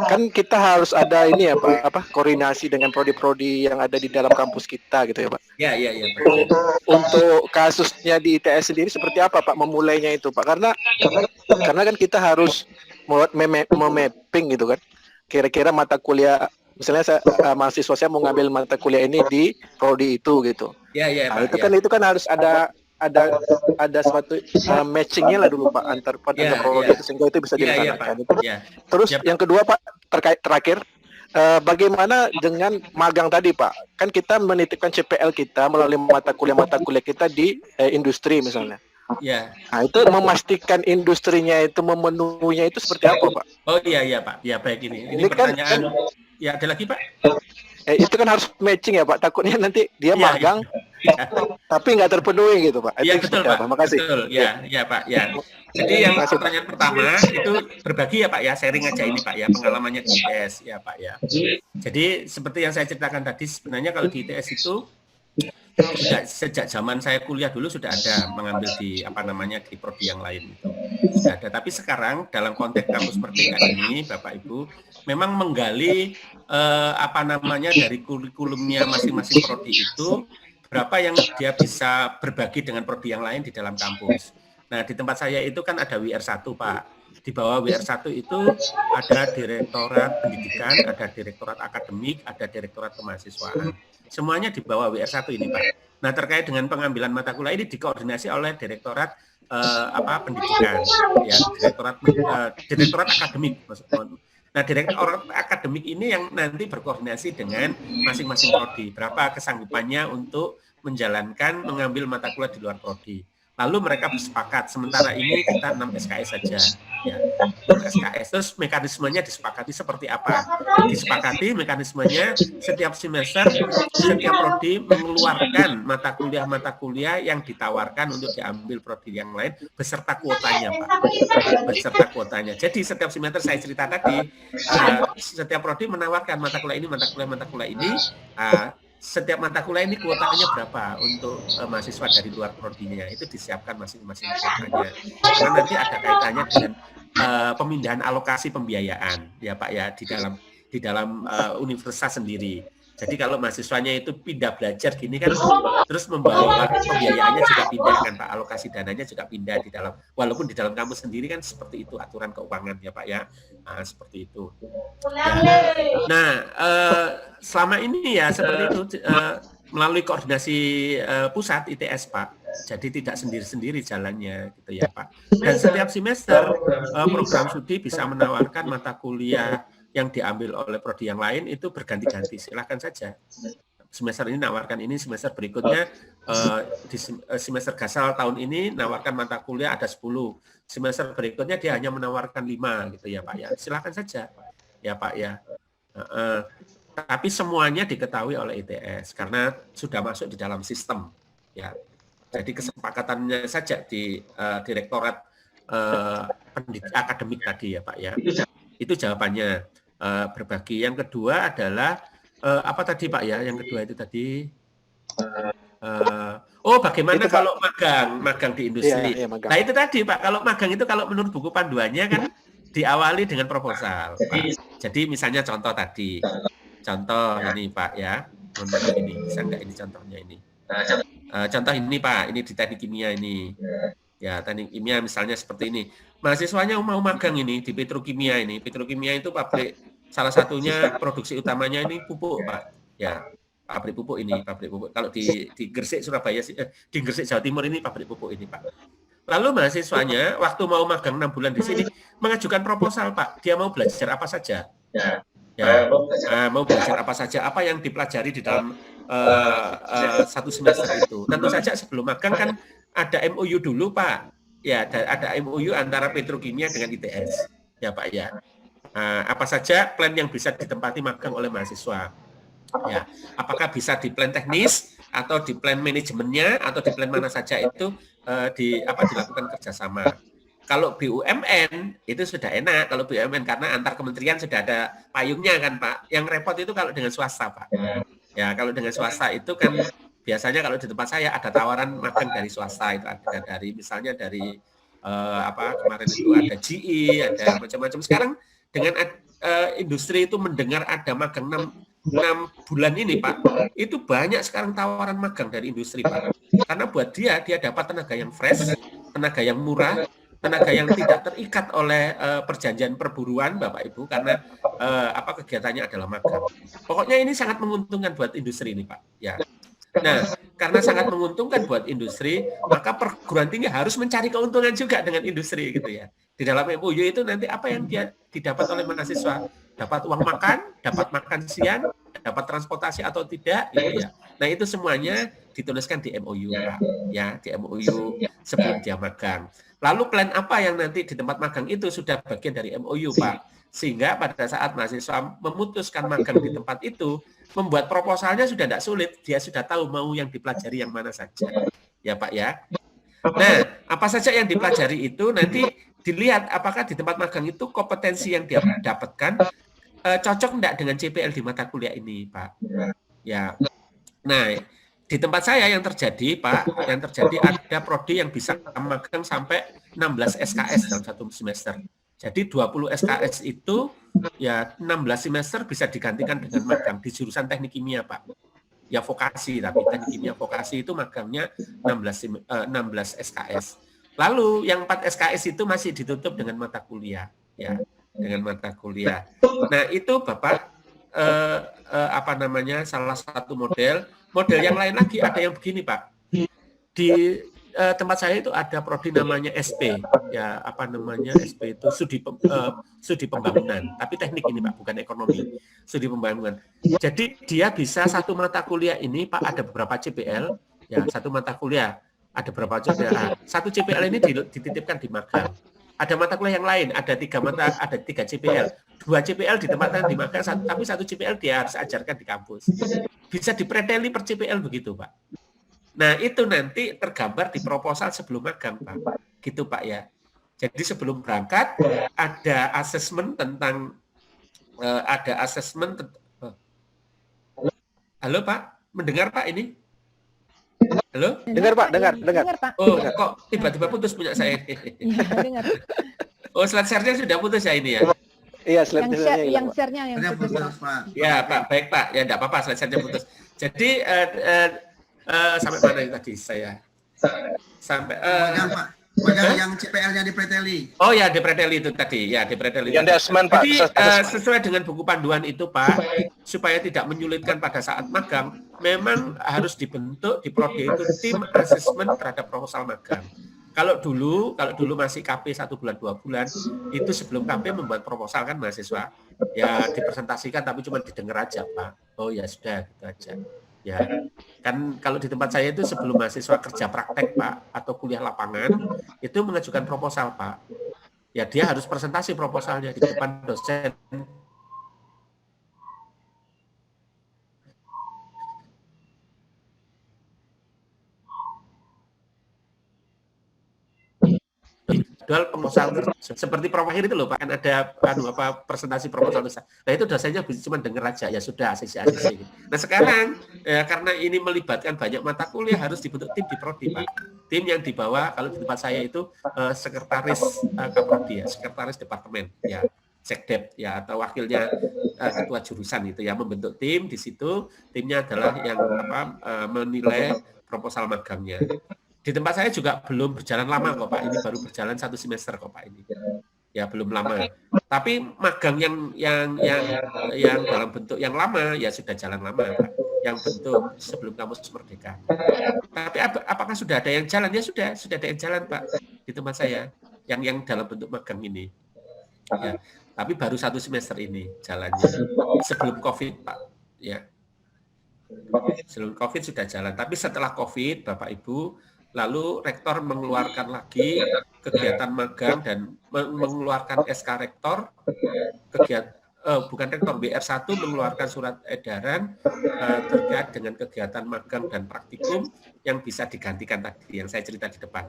kan kita harus ada ini ya Pak, apa koordinasi dengan prodi-prodi yang ada di dalam kampus kita gitu ya Pak. Iya Pak. Untuk kasusnya di ITS sendiri seperti apa Pak memulainya itu Pak? Karena kan kita harus mapping gitu kan. Kira-kira mata kuliah, misalnya mahasiswa saya mau ngambil mata kuliah ini di prodi itu gitu. Iya Nah, Pak. itu kan harus ada suatu matchingnya lah dulu Pak antar prodi itu sehingga itu bisa dilaksanakan. Iya. Terus yang kedua Pak, terakhir bagaimana dengan magang tadi Pak? Kan kita menitipkan CPL kita melalui mata kuliah kita di industri misalnya. Iya. Nah, itu memastikan industrinya itu memenuhinya itu seperti apa Pak? Oh iya Pak. Ya baik ini. Ini Ini kan- pertanyaan. Ya ada lagi Pak. Itu kan harus matching ya Pak. Takutnya nanti dia Iya, magang tapi nggak terpenuhi gitu Pak. Iya Itu betul seperti Pak. apa? Makasih. Betul. Ya Pak. Ya. Jadi yang pertanyaan pertama itu berbagi ya Pak ya, sharing aja ini Pak ya, pengalamannya di ITS ya Pak ya. Jadi seperti yang saya ceritakan tadi, sebenarnya kalau di ITS itu sejak zaman saya kuliah dulu sudah ada mengambil di di prodi yang lain itu sudah ada. Tapi sekarang dalam konteks kampus Merdeka ini Bapak Ibu memang menggali dari kurikulumnya masing-masing prodi itu berapa yang dia bisa berbagi dengan prodi yang lain di dalam kampus. Nah di tempat saya itu kan ada WR1 Pak. Di bawah WR1 itu ada Direktorat Pendidikan, ada Direktorat Akademik, ada Direktorat Kemahasiswaan. Semuanya di bawah WR1 ini Pak. Nah terkait dengan pengambilan mata kuliah ini dikoordinasi oleh Direktorat Pendidikan, ya Direktorat Akademik maksudnya. Nah Direktorat Akademik ini yang nanti berkoordinasi dengan masing-masing prodi. Berapa kesanggupannya untuk mengambil mata kuliah di luar prodi. Lalu mereka bersepakat, sementara ini kita 6 SKS saja. Ya, 6 SKS. Terus mekanismenya disepakati seperti apa? Disepakati mekanismenya setiap semester, setiap prodi mengeluarkan mata kuliah yang ditawarkan untuk diambil prodi yang lain beserta kuotanya, Pak. Beserta kuotanya. Jadi setiap semester saya cerita tadi, setiap prodi menawarkan mata kuliah ini, setiap mata kuliah ini kuotanya berapa untuk mahasiswa dari luar prodinya, itu disiapkan masing-masing kuotanya. Karena nanti ada kaitannya dengan pemindahan alokasi pembiayaan ya Pak ya di dalam universitas sendiri. Jadi kalau mahasiswanya itu pindah belajar gini kan, terus membawa pembiayaannya juga pindah kan Pak, alokasi dananya juga pindah di dalam, walaupun di dalam kampus sendiri kan seperti itu aturan keuangan ya Pak ya, seperti itu. Ya. Nah selama ini ya seperti itu melalui koordinasi pusat ITS Pak, jadi tidak sendiri-sendiri jalannya gitu ya Pak. Dan setiap semester program studi bisa menawarkan mata kuliah yang diambil oleh prodi yang lain itu berganti-ganti, silahkan saja. Semester ini nawarkan ini, semester berikutnya di semester gasal tahun ini nawarkan mata kuliah ada 10, semester berikutnya dia hanya menawarkan 5 gitu ya Pak ya, silahkan saja ya Pak ya. Tapi semuanya diketahui oleh ITS karena sudah masuk di dalam sistem ya. Jadi kesepakatannya saja di Direktorat Akademik tadi ya Pak ya. Itu jawabannya. Berbagi. Yang kedua adalah apa tadi Pak ya? Yang kedua itu tadi bagaimana itu, kalau magang di industri? Iya, magang. Nah itu tadi Pak, kalau magang itu kalau menurut buku panduannya kan diawali dengan proposal Pak. Jadi misalnya contoh ini Pak ya, ini bisa enggak ini contohnya ini? Contoh ini Pak, ini di teknik kimia ini. Ya, teknik kimia misalnya seperti ini. Mahasiswanya mau magang ini di petrokimia ini. Petrokimia itu pabrik, salah satunya produksi utamanya ini pupuk, Pak. Ya, pabrik pupuk ini, pabrik pupuk. Kalau di Gresik Surabaya, di Gresik Jawa Timur ini pabrik pupuk ini, Pak. Lalu mahasiswanya waktu mau magang 6 bulan di sini mengajukan proposal, Pak. Dia mau belajar apa saja. Ya, mau belajar apa saja, apa yang dipelajari di dalam satu semester itu. Tentu saja sebelum magang kan ada MOU dulu, Pak. Ya, ada MOU antara Petrokimia dengan ITS. Ya, Pak ya. Apa saja plan yang bisa ditempati magang oleh mahasiswa. Ya, apakah bisa di plan teknis atau di plan manajemennya atau di plan mana saja itu dilakukan kerjasama. Kalau BUMN itu sudah enak, kalau BUMN karena antar kementerian sudah ada payungnya kan Pak. Yang repot itu kalau dengan swasta Pak. Ya kalau dengan swasta itu kan biasanya kalau di tempat saya ada tawaran magang dari swasta itu ada dari misalnya dari kemarin itu ada GE, ada macam-macam. Sekarang dengan industri itu mendengar ada magang 6 bulan ini Pak, itu banyak sekarang tawaran magang dari industri Pak. Karena buat dia dapat tenaga yang fresh, tenaga yang murah, tenaga yang tidak terikat oleh perjanjian perburuan Bapak Ibu karena kegiatannya adalah magang. Pokoknya ini sangat menguntungkan buat industri ini Pak. Ya. Nah, karena sangat menguntungkan buat industri, maka perguruan tinggi harus mencari keuntungan juga dengan industri gitu ya. Di dalam MOU itu nanti apa yang dia didapat oleh mahasiswa? Dapat uang makan, dapat makan siang, dapat transportasi atau tidak gitu ya. Nah, itu semuanya dituliskan di MOU Pak. Ya, di MOU sebelum dia magang. Lalu plan apa yang nanti di tempat magang itu sudah bagian dari MOU, Pak. Sehingga pada saat mahasiswa memutuskan magang di tempat itu, membuat proposalnya sudah tidak sulit. Dia sudah tahu mau yang dipelajari yang mana saja. Ya, Pak ya. Nah, apa saja yang dipelajari itu nanti dilihat apakah di tempat magang itu kompetensi yang dia dapatkan cocok enggak dengan CPL di mata kuliah ini, Pak. Ya. Nah, di tempat saya yang terjadi, Pak, ada prodi yang bisa magang sampai 16 SKS dalam satu semester. Jadi 20 SKS itu ya 16 semester bisa digantikan dengan magang di jurusan teknik kimia, Pak. Ya vokasi, tapi teknik kimia vokasi itu magangnya 16 SKS. Lalu yang 4 SKS itu masih ditutup dengan mata kuliah, ya, dengan mata kuliah. Nah, itu Bapak salah satu model yang lain lagi ada yang begini Pak. Di tempat saya itu ada prodi namanya SP, ya SP itu studi pembangunan, tapi teknik ini Pak, bukan ekonomi, studi pembangunan. Jadi dia bisa satu mata kuliah ini Pak ada beberapa CPL, ya satu mata kuliah ada beberapa CPL. Satu CPL ini dititipkan di magang. Ada mata kuliah yang lain, ada 3 CPL. 2 CPL di tempat lain di magang, tapi 1 CPL dia harus ajarkan di kampus. Bisa dipreteli per CPL begitu, Pak. Nah, itu nanti tergambar di proposal sebelum magang, Pak. Gitu, Pak ya. Jadi sebelum berangkat ada asesmen tentang Halo, Pak. Mendengar, Pak ini? Halo? Dengar Pak, dengar. Pak. Oh, kok tiba-tiba putus punya saya? Iya, dengar. Oh, slide share-nya sudah putus ya ini ya? Iya, slide-nya Yang share-nya yang putus. Ya, Pak. Baik, Pak. Ya, enggak apa-apa, slide share-nya putus. Jadi, sampai mana tadi saya? Sampai... yang CPL-nya dipreteli. Oh ya, dipreteli itu tadi. Ya, dipreteli. Yang di asesmen, Pak. Jadi, sesuai dengan buku panduan itu, Pak, supaya tidak menyulitkan pada saat magang, memang harus dibentuk di prodi itu tim asesmen terhadap proposal magang. Kalau dulu masih KP 1 bulan 2 bulan, itu sebelum KP membuat proposal kan mahasiswa, ya dipresentasikan tapi cuma didengar aja, Pak. Oh ya sudah, gitu aja. Ya, kan kalau di tempat saya itu sebelum mahasiswa kerja praktek, Pak, atau kuliah lapangan, itu mengajukan proposal, Pak. Ya dia harus presentasi proposalnya di depan dosen. Jadwal proposal seperti Prof Akhir itu loh Pak, kan ada presentasi proposal. Nah itu dosennya cuma dengar aja, ya sudah ACC. Nah sekarang ya, karena ini melibatkan banyak mata kuliah harus dibentuk tim di prodi Pak. Tim yang dibawa kalau di tempat saya itu sekretaris Kaprodi ya, sekretaris departemen ya, sekdep ya atau wakilnya ketua jurusan itu ya membentuk tim di situ. Timnya adalah yang menilai proposal magangnya. Di tempat saya juga belum berjalan lama kok Pak, ini baru berjalan 1 semester kok Pak ini. Ya belum lama. Tapi magang yang dalam bentuk yang lama ya sudah jalan lama Pak. Yang bentuk sebelum kampus merdeka. Tapi apakah sudah ada yang jalan? Ya sudah ada yang jalan Pak di tempat saya. Yang dalam bentuk magang ini. Ya. Tapi baru 1 semester ini jalannya. Sebelum COVID, Pak. Ya. Sebelum COVID sudah jalan. Tapi setelah COVID, Bapak Ibu, lalu rektor mengeluarkan lagi kegiatan magang dan mengeluarkan SK rektor, bukan rektor, BR1 mengeluarkan surat edaran terkait dengan kegiatan magang dan praktikum yang bisa digantikan tadi yang saya cerita di depan.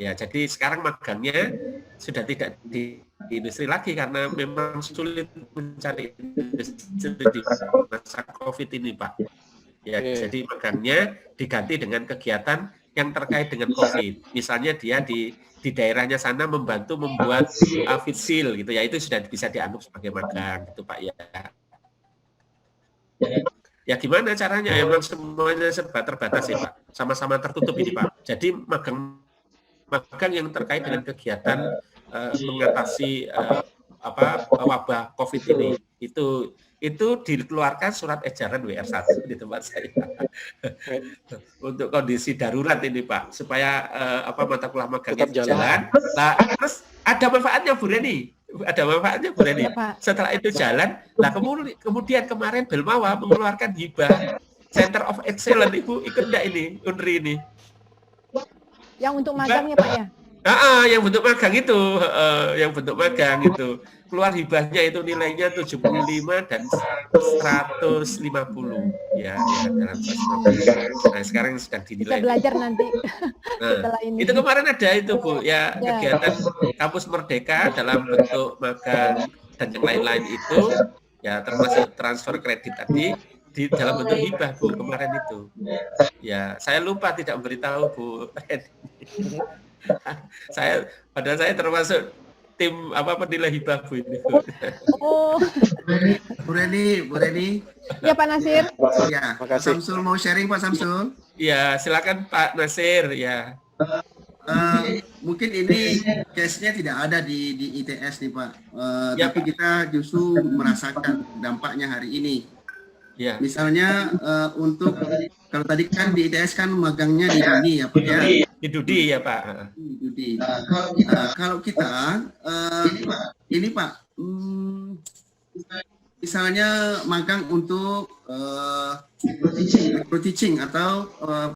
Ya, jadi sekarang magangnya sudah tidak di industri lagi karena memang sulit mencari industri di masa COVID ini, Pak. Ya, jadi magangnya diganti dengan kegiatan yang terkait dengan COVID. Misalnya dia di daerahnya sana membantu membuat feed seal gitu ya, itu sudah bisa dianggap sebagai magang gitu, Pak ya. Ya gimana caranya? Ya memang semuanya serba terbatas ya, Pak. Sama-sama tertutup ini, Pak. Jadi magang yang terkait dengan kegiatan mengatasi wabah COVID ini itu dikeluarkan surat edaran WR1 di tempat saya untuk kondisi darurat ini, Pak, supaya mata kuliah magangnya jalan. Nah, terus ada manfaatnya Bu Reni. Setelah itu jalan, nah kemudian kemarin Belmawa mengeluarkan hibah Center of Excellence, Ibu ikut enggak ini UNRI ini? Yang untuk magangnya, Pak ya? Yang bentuk magang itu keluar hibahnya itu nilainya 75 dan 150 ya dalam 150. Nah sekarang sedang dinilai. Bisa belajar nanti. Nah, itu kemarin ada itu Bu ya kegiatan Kampus Merdeka dalam bentuk magang dan yang lain-lain itu ya termasuk transfer kredit tadi di dalam bentuk hibah Bu kemarin itu. Ya saya lupa tidak memberitahu Bu. Padahal saya termasuk tim penilai hibah Bu ini. Oh. Bu Reni. Ya Pak Nasir. Ya, Pak Samsul mau sharing Pak Samsul. Ya, silakan Pak Nasir ya. Mungkin ini case-nya tidak ada di ITS nih Pak. Tapi kita justru merasakan dampaknya hari ini. Ya. Misalnya untuk kalau tadi kan di ITS kan magangnya di Dudi ya Pak ya. Di Dudi ya Pak. Dudi. Kalau kita ini Pak, misalnya magang untuk micro teaching atau